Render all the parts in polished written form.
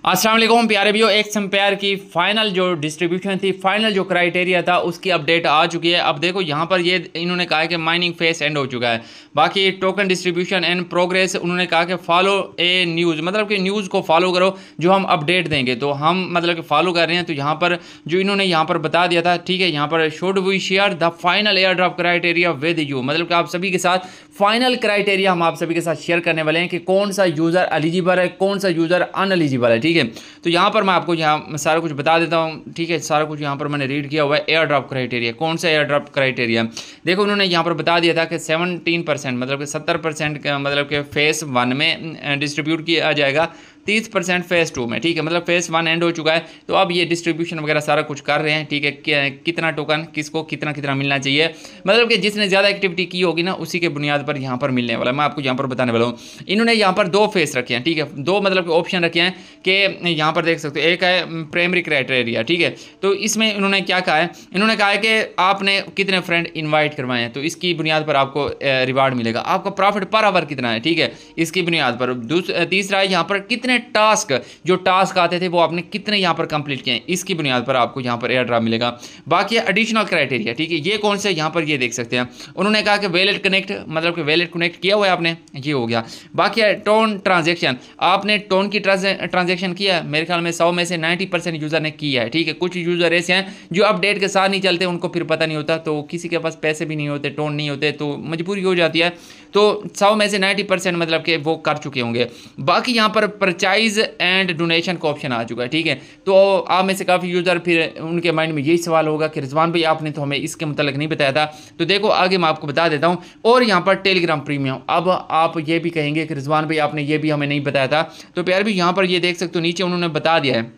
अस्सलाम वालेकुम प्यारे भैया, एक्स एम्पायर की फाइनल जो डिस्ट्रीब्यूशन थी, फाइनल जो क्राइटेरिया था उसकी अपडेट आ चुकी है। अब देखो यहाँ पर ये इन्होंने कहा है कि माइनिंग फेस एंड हो चुका है। बाकी टोकन डिस्ट्रीब्यूशन एंड प्रोग्रेस उन्होंने कहा कि फॉलो ए न्यूज़, मतलब कि न्यूज़ को फॉलो करो जो हम अपडेट देंगे, तो हम मतलब कि फॉलो कर रहे हैं। तो यहाँ पर जो इन्होंने यहाँ पर बता दिया था, ठीक है, यहाँ पर should we share the final airdrop criteria with you, मतलब कि आप सभी के साथ फाइनल क्राइटेरिया हम आप सभी के साथ शेयर करने वाले हैं कि कौन सा यूज़र एलिजिबल है, कौन सा यूज़र अनएलिजिबल है। ठीक है, तो यहाँ पर मैं आपको यहाँ सारा कुछ बता देता हूँ। ठीक है, सारा कुछ यहाँ पर मैंने रीड किया हुआ है। एयर ड्रॉप क्राइटेरिया, कौन सा एयर ड्रॉप क्राइटेरिया, देखो उन्होंने यहाँ पर बता दिया था कि 17% मतलब कि 70% का मतलब कि फेस 1 में डिस्ट्रीब्यूट किया जाएगा, 30% फेज़ 2 में। ठीक है, मतलब फेज़ 1 एंड हो चुका है, तो अब ये डिस्ट्रीब्यूशन वगैरह सारा कुछ कर रहे हैं। ठीक है, कितना टोकन किसको कितना कितना मिलना चाहिए, मतलब कि जिसने ज़्यादा एक्टिविटी की होगी ना उसी के बुनियाद पर यहाँ पर मिलने वाला। मैं आपको यहाँ पर बताने वाला हूँ। इन्होंने यहाँ पर 2 फेस रखे हैं। ठीक है, 2 मतलब कि ऑप्शन रखे हैं कि यहाँ पर देख सकते हो, एक है प्राइमरी क्राइटेरिया। ठीक है, तो इसमें इन्होंने क्या कहा है, इन्होंने कहा है कि आपने कितने फ्रेंड इन्वाइट करवाए हैं, तो इसकी बुनियाद पर आपको रिवार्ड मिलेगा। आपका प्रॉफिट पर आवर कितना है, ठीक है, इसकी बुनियाद पर। तीसरा है यहाँ पर कितने टास्क, जो टास्क आते थे वो आपने कितने यहाँ पर कंप्लीट किए हैं, इसकी बुनियाद पर आपको यहाँ पर एयर ड्रॉप मिलेगा। बाकी एडिशनल क्राइटेरिया, ठीक है, ये कौन से यहाँ पर ये देख सकते हैं। उन्होंने कहा कि वैलेट कनेक्ट, मतलब कि वैलेट कनेक्ट किया हुआ है आपने, ये हो गया। बाकी है टोन ट्रांजेक्शन, आपने टोन की ट्रांजेक्शन किया है, मेरे ख्याल में 100 में से 90% यूज़र ने किया है। ठीक है, कुछ यूज़र ऐसे हैं जो अपडेट के साथ नहीं चलते, उनको फिर पता नहीं होता, तो किसी के पास पैसे भी नहीं होते, टोन नहीं होते, तो मजबूरी हो जाती है। तो 100 में से 90% मतलब कि वो कर चुके होंगे। बाकी यहाँ पर परचेज एंड डोनेशन का ऑप्शन आ चुका है। ठीक है, तो आप में से काफ़ी यूज़र फिर उनके माइंड में यही सवाल होगा कि रिजवान भाई आपने तो हमें इसके मतलब नहीं बताया था। तो देखो आगे मैं आपको बता देता हूँ। और यहाँ पर टेलीग्राम प्रीमियम, अब आप ये भी कहेंगे कि रिजवान भाई आपने ये भी हमें नहीं बताया था, तो प्यार भी यहाँ पर ये देख सकते हो, नीचे उन्होंने बता दिया है,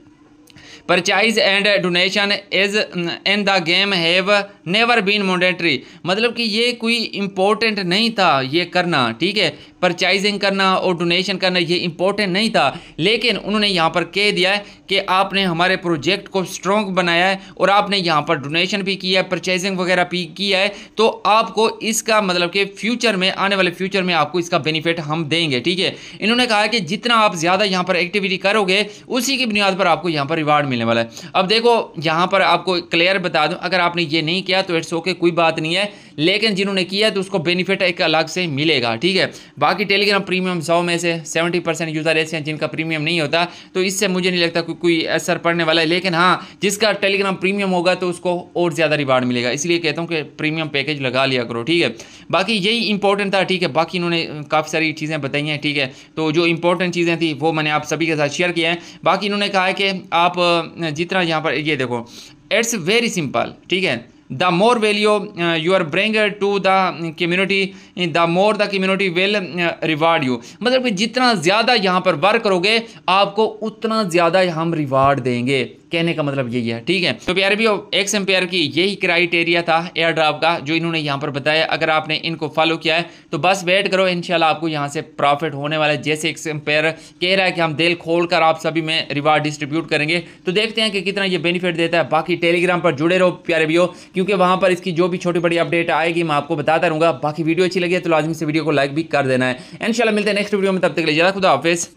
purchase and donation is in the game have never been mandatory, मतलब कि ये कोई इंपॉर्टेंट नहीं था ये करना। ठीक है, परचेजिंग करना और डोनेशन करना ये इंपॉर्टेंट नहीं था, लेकिन उन्होंने यहाँ पर कह दिया है कि आपने हमारे प्रोजेक्ट को स्ट्रॉन्ग बनाया है और आपने यहाँ पर डोनेशन भी किया है, परचेजिंग वगैरह भी किया है, तो आपको इसका मतलब कि फ्यूचर में, आने वाले फ्यूचर में आपको इसका बेनिफिट हम देंगे। ठीक है, इन्होंने कहा कि जितना आप ज़्यादा यहाँ पर एक्टिविटी करोगे उसी की बुनियाद पर आपको यहाँ पर रिवार्ड मिलने वाला है। अब देखो यहाँ पर आपको क्लियर बता दूं, अगर आपने ये नहीं किया तो इट्स ओके, कोई बात नहीं है, लेकिन जिन्होंने किया तो उसको बेनिफिट एक अलग से मिलेगा। ठीक है, बाकी टेलीग्राम प्रीमियम 100 में से 70% यूज़र ऐसे हैं जिनका प्रीमियम नहीं होता, तो इससे मुझे नहीं लगता कोई असर पड़ने वाला है। लेकिन हाँ, जिसका टेलीग्राम प्रीमियम होगा तो उसको और ज़्यादा रिवार्ड मिलेगा, इसलिए कहता हूँ कि प्रीमियम पैकेज लगा लिया करो। ठीक है, बाकी यही इंपॉर्टेंट था। ठीक है, बाकी इन्होंने काफ़ी सारी चीज़ें बताई हैं। ठीक है, तो जो इंपॉर्टेंट चीज़ें थी वो मैंने आप सभी के साथ शेयर किया है। बाकी इन्होंने कहा है कि आप जितना यहाँ पर ये देखो, इट्स वेरी सिंपल। ठीक है, the more value you are bring to the community, the more the community will reward you, मतलब कि जितना ज़्यादा यहाँ पर वर्क करोगे आपको उतना ज़्यादा हम रिवार्ड देंगे, कहने का मतलब यही है। ठीक है, तो प्यारे भी एक्स एम्पायर की यही क्राइटेरिया था एयर ड्रॉप का, जो इन्होंने यहाँ पर बताया। अगर आपने इनको फॉलो किया है तो बस वेट करो, इंशाल्लाह आपको यहाँ से प्रॉफिट होने वाला है। जैसे एक्स एम्पायर कह रहा है कि हम दिल खोल कर आप सभी में रिवार्ड डिस्ट्रीब्यूट करेंगे, तो देखते हैं कि कितना ये बेनिफिट देता है। बाकी टेलीग्राम पर जुड़े रहो प्यारे भी, क्योंकि वहाँ पर इसकी जो भी छोटी बड़ी अपडेट आएगी मैं आपको बताता रहूँगा। बाकी वीडियो अच्छी लगी है तो लाजमी से वीडियो को लाइक भी कर देना है। इंशाल्लाह मिलते हैं नेक्स्ट वीडियो में, तब तक के लिए खुदा हाफिज़।